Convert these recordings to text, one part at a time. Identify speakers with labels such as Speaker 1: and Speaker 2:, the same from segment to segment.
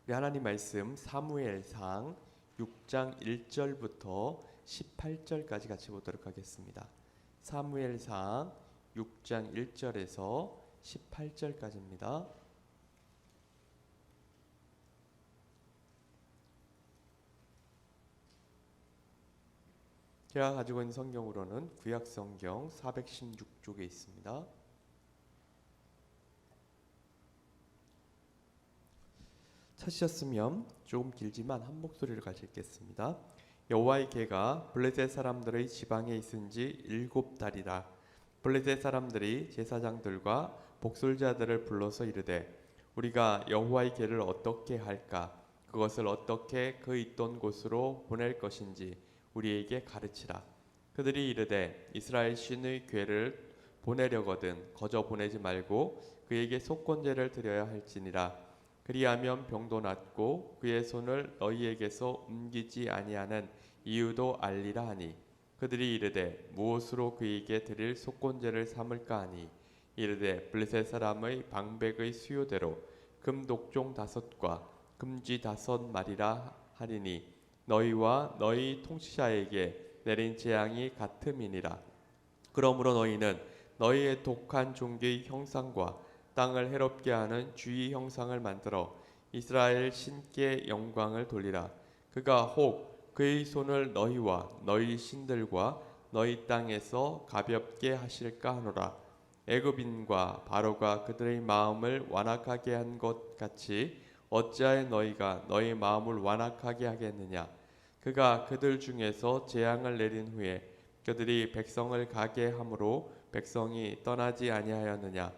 Speaker 1: 우리 하나님 말씀 사무엘상 6장 1절부터 18절까지 같이 보도록 하겠습니다. 사무엘상 6장 1절에서 18절까지입니다. 제가 가지고 있는 성경으로는 구약성경 416쪽에 있습니다. 찾으셨으면 조금 길지만 한 목소리를 같이 읽겠습니다. 여호와의 개가 블레셋 사람들의 지방에 있은지 7달이라. 블레셋 사람들이 제사장들과 복술자들을 불러서 이르되 우리가 여호와의 개를 어떻게 할까? 그것을 어떻게 그 있던 곳으로 보낼 것인지 우리에게 가르치라. 그들이 이르되 이스라엘 신의 괴를 보내려거든 거저 보내지 말고 그에게 속건제를 드려야 할지니라. 그리하면 병도 낫고 그의 손을 너희에게서 옮기지 아니하는 이유도 알리라 하니 그들이 이르되 무엇으로 그에게 드릴 속건제를 삼을까 하니 이르되 블레셋 사람의 방백의 수요대로 금 독종 5과 금쥐 5마리라 하리니 너희와 너희 통치자에게 내린 재앙이 같음이니라. 그러므로 너희는 너희의 독한 종교의 형상과 땅을 해롭게 하는 주의 형상을 만들어 이스라엘 신께 영광을 돌리라. 그가 혹 그의 손을 너희와 너희 신들과 너희 땅에서 가볍게 하실까 하노라. 애굽인과 바로가 그들의 마음을 완악하게 한 것 같이 어찌하여 너희가 너희 마음을 완악하게 하겠느냐. 그가 그들 중에서 재앙을 내린 후에 그들이 백성을 가게 함으로 백성이 떠나지 아니하였느냐.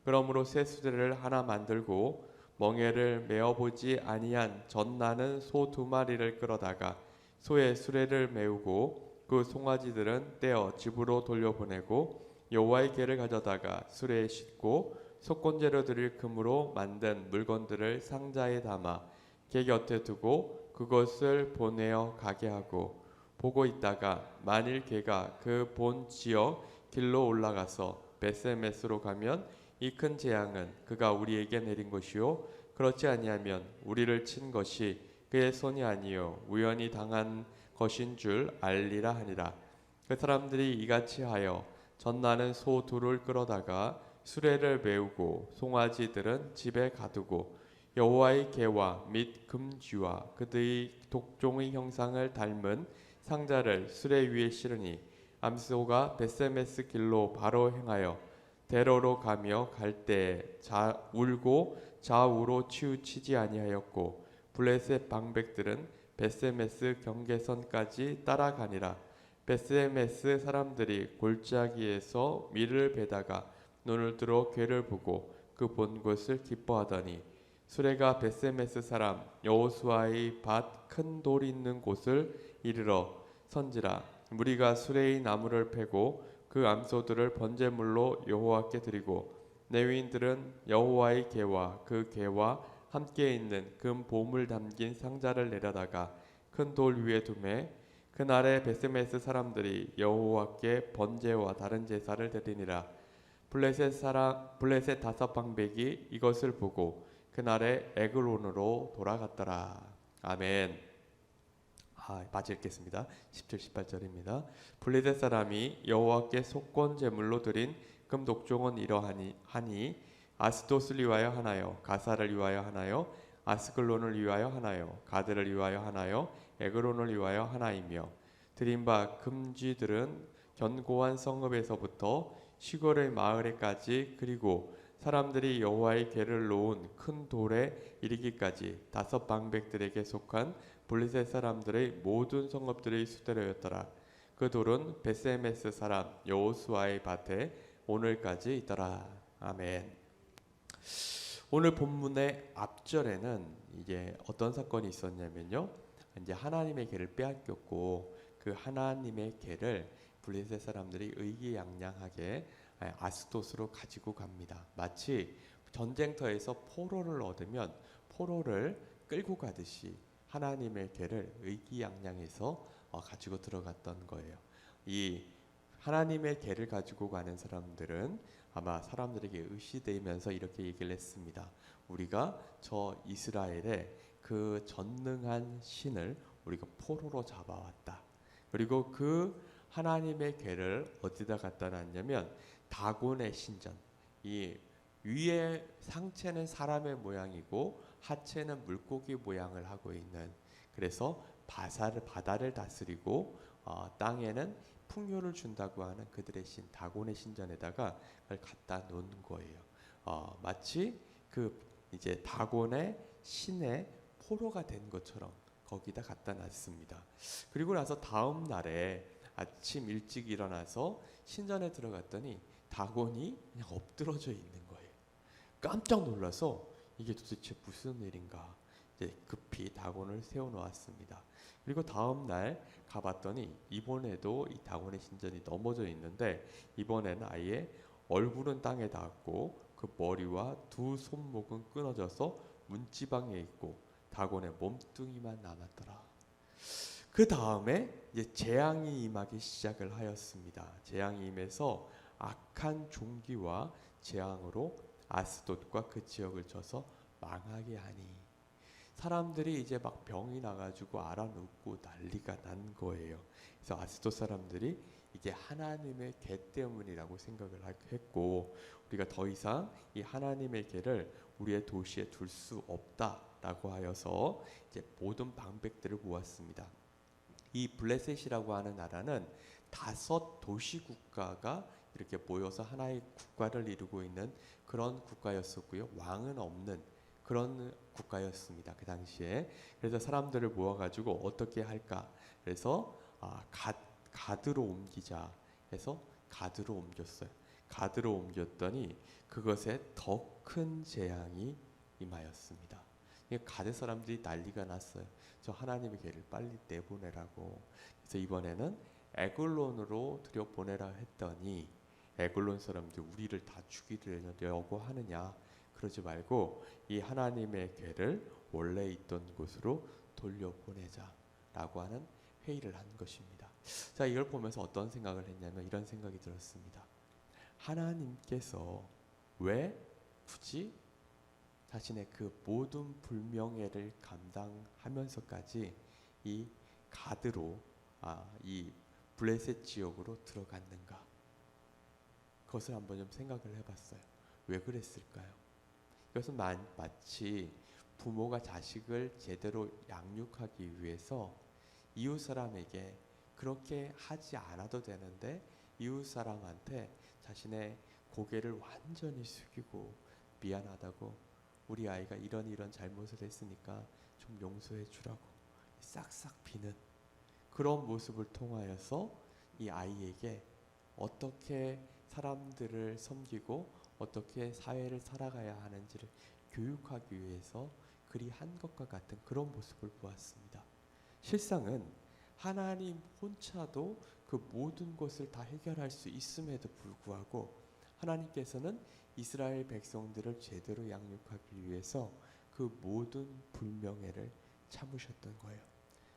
Speaker 1: 그러므로 새 수레를 하나 만들고 멍에를 메어보지 아니한 젖나는 소 2마리를 끌어다가 소의 수레를 메우고 그 송아지들은 떼어 집으로 돌려보내고 여호와의 궤를 가져다가 수레에 싣고 속건제로 드릴 금으로 만든 물건들을 상자에 담아 궤 곁에 두고 그것을 보내어 가게 하고 보고 있다가 만일 궤가 그 본 지역 길로 올라가서 벳세메스로 가면 이 큰 재앙은 그가 우리에게 내린 것이요 그렇지 아니하면 우리를 친 것이 그의 손이 아니요 우연히 당한 것인 줄 알리라 하니라. 그 사람들이 이같이 하여 젖나는 소 2를 끌어다가 수레를 메우고 송아지들은 집에 가두고 여호와의 궤와 및 금쥐와 그들의 독종의 형상을 닮은 상자를 수레 위에 실으니 암소가 벳세메스 길로 바로 행하여 대로로 가며 갈 때에 울고 좌우로 치우치지 아니하였고 블레셋 방백들은 벳세메스 경계선까지 따라가니라. 벳세메스 사람들이 골짜기에서 밀을 베다가 눈을 들어 궤를 보고 그 본 곳을 기뻐하더니 수레가 벳세메스 사람 여호수아의 밭 큰 돌 있는 곳을 이르러 선지라. 무리가 수레의 나무를 패고 그 암소들을 번제물로 여호와께 드리고 레위인들은 여호와의 궤와 그 궤와 함께 있는 금 보물 담긴 상자를 내려다가 큰 돌 위에 두매 그날에 벳세메스 사람들이 여호와께 번제와 다른 제사를 드리니라. 블레셋 5방백이 이것을 보고 그날에 에글론으로 돌아갔더라. 아멘. 마저 읽겠습니다. 10절 18절입니다. 블레셋 사람이 여호와께 속건 제물로 드린 금 독종은 이러하니 아스돗을 위하여 하나요, 가사를 위하여 하나요, 아스글론을 위하여 하나요, 가드를 위하여 하나요, 에그론을 위하여 하나이며 드린 바 금쥐들은 견고한 성읍에서부터 시골의 마을에까지 그리고 사람들이 여호와의 궤를 놓은 큰 돌에 이르기까지 5방백들에게 속한 블레셋 사람들의 모든 성읍들의 수대로였더라. 그 돌은 벳세메스 사람 여호수아의 밭에 오늘까지 있더라. 아멘. 오늘 본문의 앞절에는 이게 어떤 사건이 있었냐면요. 이제 하나님의 궤를 빼앗겼고 그 하나님의 궤를 블레셋 사람들이 의기양양하게 아스돗으로 가지고 갑니다. 마치 전쟁터에서 포로를 얻으면 포로를 끌고 가듯이 하나님의 궤를 의기양양해서 가지고 들어갔던 거예요. 이 하나님의 궤를 가지고 가는 사람들은 아마 사람들에게 의시되면서 이렇게 얘기를 했습니다. 우리가 저 이스라엘의 그 전능한 신을 우리가 포로로 잡아왔다. 그리고 그 하나님의 궤를 어디다 갖다 놨냐면 다곤의 신전. 이 위에 상체는 사람의 모양이고 하체는 물고기 모양을 하고 있는, 그래서 바다를 다스리고 땅에는 풍요를 준다고 하는 그들의 신 다곤의 신전에다가 그걸 갖다 놓은 거예요. 마치 그 이제 다곤의 신의 포로가 된 것처럼 거기다 갖다 놨습니다. 그리고 나서 다음 날에 아침 일찍 일어나서 신전에 들어갔더니 다곤이 그냥 엎드러져 있는 거예요. 깜짝 놀라서 이게 도대체 무슨 일인가, 이제 급히 다곤을 세워 놓았습니다. 그리고 다음 날 가봤더니 이번에도 이 다곤의 신전이 넘어져 있는데, 이번에는 아예 얼굴은 땅에 닿았고 그 머리와 두 손목은 끊어져서 문지방에 있고 다곤의 몸뚱이만 남았더라. 그 다음에 이제 재앙이 임하기 시작을 하였습니다. 재앙이 임해서 악한 종기와 재앙으로 아스돗과 그 지역을 쳐서 망하게 하니, 사람들이 이제 막 병이 나가지고 알아눕고 난리가 난 거예요. 그래서 아스돗 사람들이 이게 하나님의 궤 때문이라고 생각을 했고, 우리가 더 이상 이 하나님의 궤를 우리의 도시에 둘 수 없다라고 하여서 이제 모든 방백들을 모았습니다. 이 블레셋이라고 하는 나라는 5 도시 국가가 이렇게 모여서 하나의 국가를 이루고 있는 그런 국가였었고요. 왕은 없는 그런 국가였습니다. 그 당시에. 그래서 사람들을 모아가지고 어떻게 할까? 그래서 가드로 옮기자 해서 가드로 옮겼어요. 가드로 옮겼더니 그것에 더 큰 재앙이 임하였습니다. 가드 사람들이 난리가 났어요. 저 하나님의 궤를 빨리 내보내라고. 그래서 이번에는 에글론으로 들여보내라 했더니, 에글론 사람들이 우리를 다 죽이려고 하느냐, 그러지 말고 이 하나님의 궤를 원래 있던 곳으로 돌려보내자라고 하는 회의를 한 것입니다. 자, 이걸 보면서 어떤 생각을 했냐면 이런 생각이 들었습니다. 하나님께서 왜 굳이 자신의 그 모든 불명예를 감당하면서까지 이 가드로 이 블레셋 지역으로 들어갔는가? 그것을 한번 좀 생각을 해봤어요. 왜 그랬을까요? 이것은 마치 부모가 자식을 제대로 양육하기 위해서 이웃 사람에게 그렇게 하지 않아도 되는데 이웃 사람한테 자신의 고개를 완전히 숙이고 미안하다고, 우리 아이가 이런 잘못을 했으니까 좀 용서해 주라고 싹싹 비는 그런 모습을 통하여서 이 아이에게 어떻게 사람들을 섬기고 어떻게 사회를 살아가야 하는지를 교육하기 위해서 그리 한 것과 같은 그런 모습을 보았습니다. 실상은 하나님 혼자도 그 모든 것을 다 해결할 수 있음에도 불구하고 하나님께서는 이스라엘 백성들을 제대로 양육하기 위해서 그 모든 불명예를 참으셨던 거예요.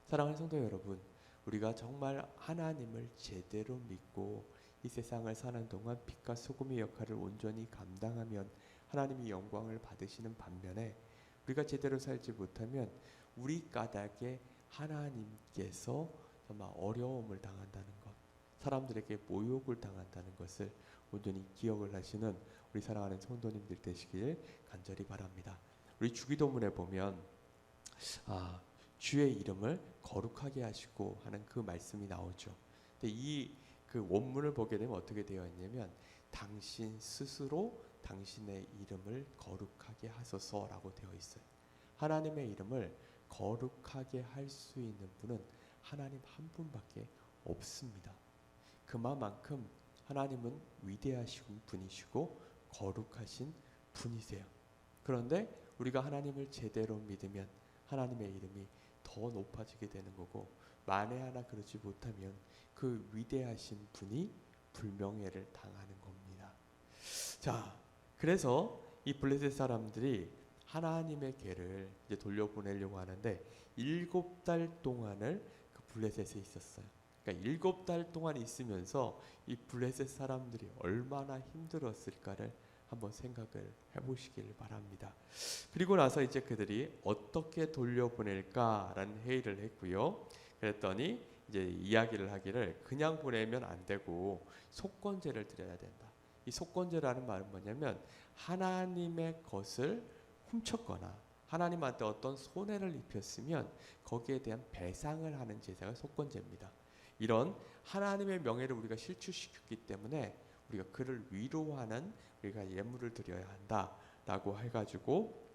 Speaker 1: 사랑하는 성도 여러분, 우리가 정말 하나님을 제대로 믿고 이 세상을 사는 동안 빛과 소금의 역할을 온전히 감당하면 하나님이 영광을 받으시는 반면에, 우리가 제대로 살지 못하면 우리 까닭에 하나님께서 정말 어려움을 당한다는 것, 사람들에게 모욕을 당한다는 것을 온전히 기억을 하시는 우리 사랑하는 성도님들 되시길 간절히 바랍니다. 우리 주기도문에 보면 주의 이름을 거룩하게 하시고 하는 그 말씀이 나오죠. 근데 이 그 원문을 보게 되면 어떻게 되어 있냐면 당신 스스로 당신의 이름을 거룩하게 하소서라고 되어 있어요. 하나님의 이름을 거룩하게 할 수 있는 분은 하나님 한 분밖에 없습니다. 그만큼 하나님은 위대하신 분이시고 거룩하신 분이세요. 그런데 우리가 하나님을 제대로 믿으면 하나님의 이름이 더 높아지게 되는 거고, 만에 하나 그러지 못하면 그 위대하신 분이 불명예를 당하는 겁니다. 자, 그래서 이 블레셋 사람들이 하나님의 궤를 이제 돌려보내려고 하는데 7달 동안을 그 블레셋에 있었어요. 그러니까 7달 동안 있으면서 이 블레셋 사람들이 얼마나 힘들었을까를 한번 생각을 해보시길 바랍니다. 그리고 나서 이제 그들이 어떻게 돌려보낼까라는 회의를 했고요. 그랬더니 이제 이야기를 하기를 그냥 보내면 안 되고 속건제를 드려야 된다. 이 속건제라는 말은 뭐냐면 하나님의 것을 훔쳤거나 하나님한테 어떤 손해를 입혔으면 거기에 대한 배상을 하는 제사가 속건제입니다. 이런 하나님의 명예를 우리가 실추시켰기 때문에 우리가 그를 위로하는 우리가 예물을 드려야 한다라고 해가지고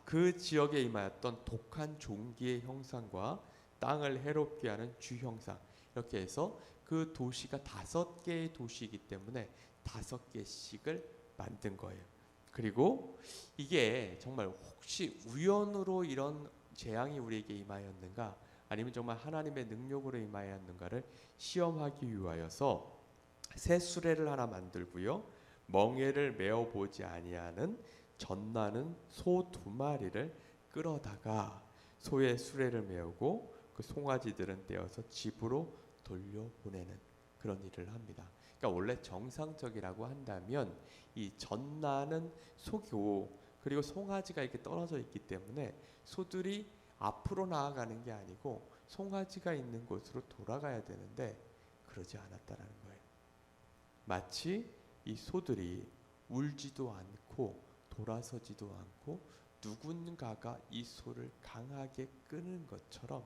Speaker 1: 그 지역에 임하였던 독한 종기의 형상과 땅을 해롭게 하는 주 형상 이렇게 해서 그 도시가 5개의 도시이기 때문에 5개씩을 만든 거예요. 그리고 이게 정말 혹시 우연으로 이런 재앙이 우리에게 임하였는가 아니면 정말 하나님의 능력으로 임하였는가를 시험하기 위하여서 새 수레를 하나 만들고요. 멍에를 메어 보지 아니하는 젖나는 소 2마리를 끌어다가 소의 수레를 메우고 그 송아지들은 떼어서 집으로 돌려보내는 그런 일을 합니다. 그러니까 원래 정상적이라고 한다면 이 젖나는 소고 그리고 송아지가 이렇게 떨어져 있기 때문에 소들이 앞으로 나아가는 게 아니고 송아지가 있는 곳으로 돌아가야 되는데 그러지 않았다라는 거예요. 마치 이 소들이 울지도 않고 돌아서지도 않고 누군가가 이 소를 강하게 끄는 것처럼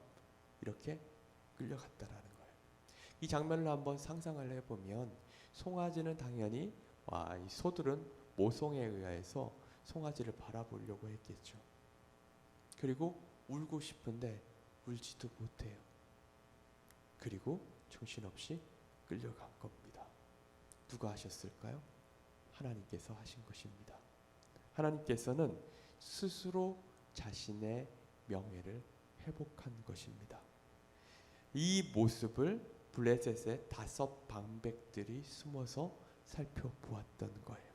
Speaker 1: 이렇게 끌려갔다라는 거예요. 이 장면을 한번 상상을 해보면 송아지는 당연히 이 소들은 모성에 의해서 송아지를 바라보려고 했겠죠. 그리고 울고 싶은데 울지도 못해요. 그리고 정신없이 끌려간 겁니다. 누가 하셨을까요? 하나님께서 하신 것입니다. 하나님께서는 스스로 자신의 명예를 회복한 것입니다. 이 모습을 블레셋의 5 방백들이 숨어서 살펴보았던 거예요.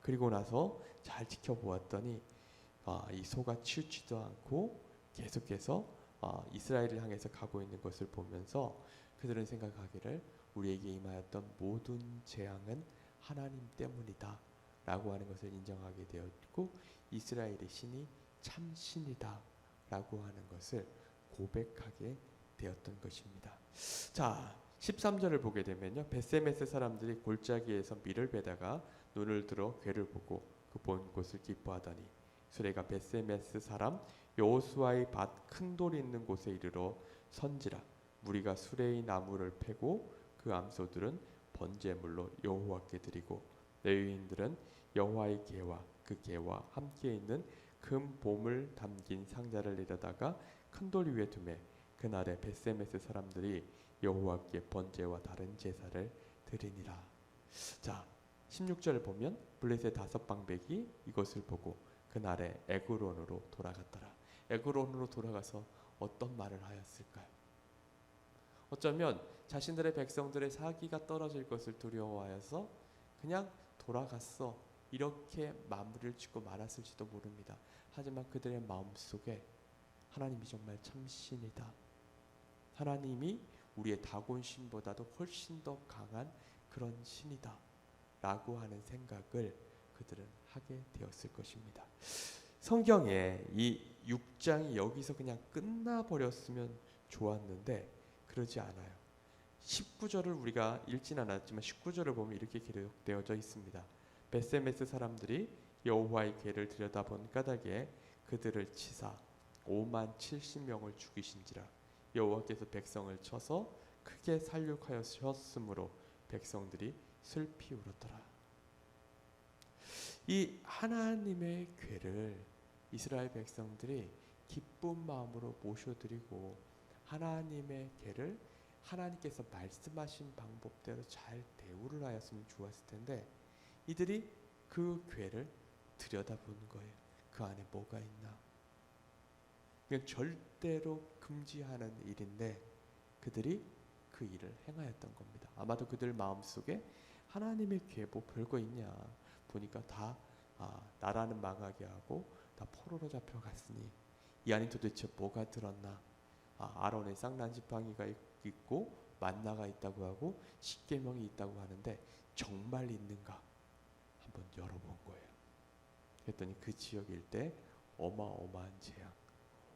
Speaker 1: 그리고 나서 잘 지켜보았더니 이 소가 치우치도 않고 계속해서 이스라엘을 향해서 가고 있는 것을 보면서 그들은 생각하기를 우리에게 임하였던 모든 재앙은 하나님 때문이다 라고 하는 것을 인정하게 되었고 이스라엘의 신이 참 신이다 라고 하는 것을 고백하게 되었던 것입니다. 자, 13절을 보게 되면요. 벳세메스 사람들이 골짜기에서 밀을 베다가 눈을 들어 괴를 보고 그 본 곳을 기뻐하더니 수레가 벳세메스 사람 여호수아의 밭 큰 돌이 있는 곳에 이르러 선지라 무리가 수레의 나무를 패고 그 암소들은 번제물로 여호와께 드리고 레위인들은 여호와의 계와 그 계와 함께 있는 금 보물 담긴 상자를 내려다가 큰 돌 위에 두매 그날에 벳세메스 사람들이 여호와께 번제와 다른 제사를 드리니라. 자, 16절을 보면 블레셋 5 방백이 이것을 보고 그날에 에그론으로 돌아갔더라. 에그론으로 돌아가서 어떤 말을 하였을까요? 어쩌면 자신들의 백성들의 사기가 떨어질 것을 두려워하여서 그냥 돌아갔어 이렇게 마무리를 짓고 말았을지도 모릅니다. 하지만 그들의 마음속에 하나님이 정말 참신이다. 하나님이 우리의 다곤 신보다도 훨씬 더 강한 그런 신이다 라고 하는 생각을 그들은 하게 되었을 것입니다. 성경에 이 6장이 여기서 그냥 끝나버렸으면 좋았는데 그러지 않아요. 19절을 우리가 읽진 않았지만 19절을 보면 이렇게 기록되어져 있습니다. 벳세메스 사람들이 여호와의 궤를 들여다본 까닭에 그들을 치사 50,070명을 죽이신지라 여호와께서 백성을 쳐서 크게 살육하였으므로 백성들이 슬피 울었더라. 이 하나님의 궤를 이스라엘 백성들이 기쁜 마음으로 모셔드리고 하나님의 궤를 하나님께서 말씀하신 방법대로 잘 대우를 하였으면 좋았을 텐데 이들이 그 궤를 들여다보는 거예요. 그 안에 뭐가 있나? 그냥 절대로 금지하는 일인데 그들이 그 일을 행하였던 겁니다. 아마도 그들 마음속에 하나님의 궤 뭐 별거 있냐 보니까 다 나라는 망하게 하고 다 포로로 잡혀갔으니 이 안에 도대체 뭐가 들었나? 아론의 쌍난 지팡이가 있고 만나가 있다고 하고 십계명이 있다고 하는데 정말 있는가? 한번 한번 열어본 거예요. 그랬더니 그 지역에 일대 어마어마한 재앙,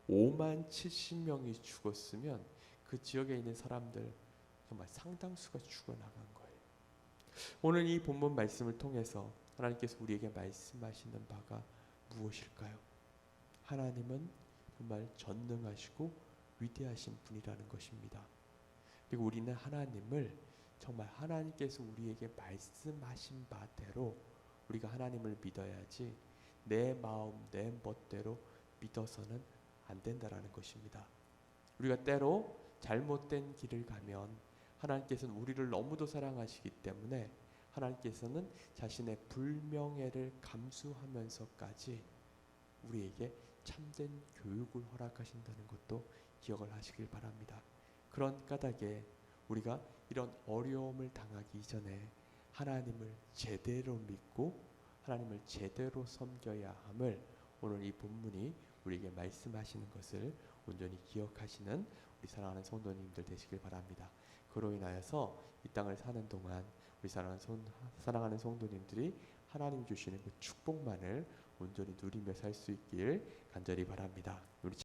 Speaker 1: 5만 70명이 죽었으면 그 지역에 있는 사람들 정말 상당수가 죽어나간 거예요. 오늘 이 본문 말씀을 통해서 하나님께서 우리에게 말씀하시는 바가 무엇일까요? 하나님은 정말 전능하시고 위대하신 분이라는 것입니다. 그리고 우리는 하나님을 정말 하나님께서 우리에게 말씀하신 바대로 우리가 하나님을 믿어야지 내 마음 내 멋대로 믿어서는 안 된다라는 것입니다. 우리가 때로 잘못된 길을 가면 하나님께서는 우리를 너무도 사랑하시기 때문에 하나님께서는 자신의 불명예를 감수하면서까지 우리에게 참된 교육을 허락하신다는 것도 기억을 하시길 바랍니다. 그런 까닭에 우리가 이런 어려움을 당하기 이전에 하나님을 제대로 믿고 하나님을 제대로 섬겨야 함을 오늘 이 본문이 우리에게 말씀하시는 것을 온전히 기억하시는 우리 사랑하는 성도님들 되시길 바랍니다. 그로 인하여서 이 땅을 사는 동안 우리 사랑하는 성도님들이 하나님 주시는 그 축복만을 온전히 누리며 살 수 있길 간절히 바랍니다. 우리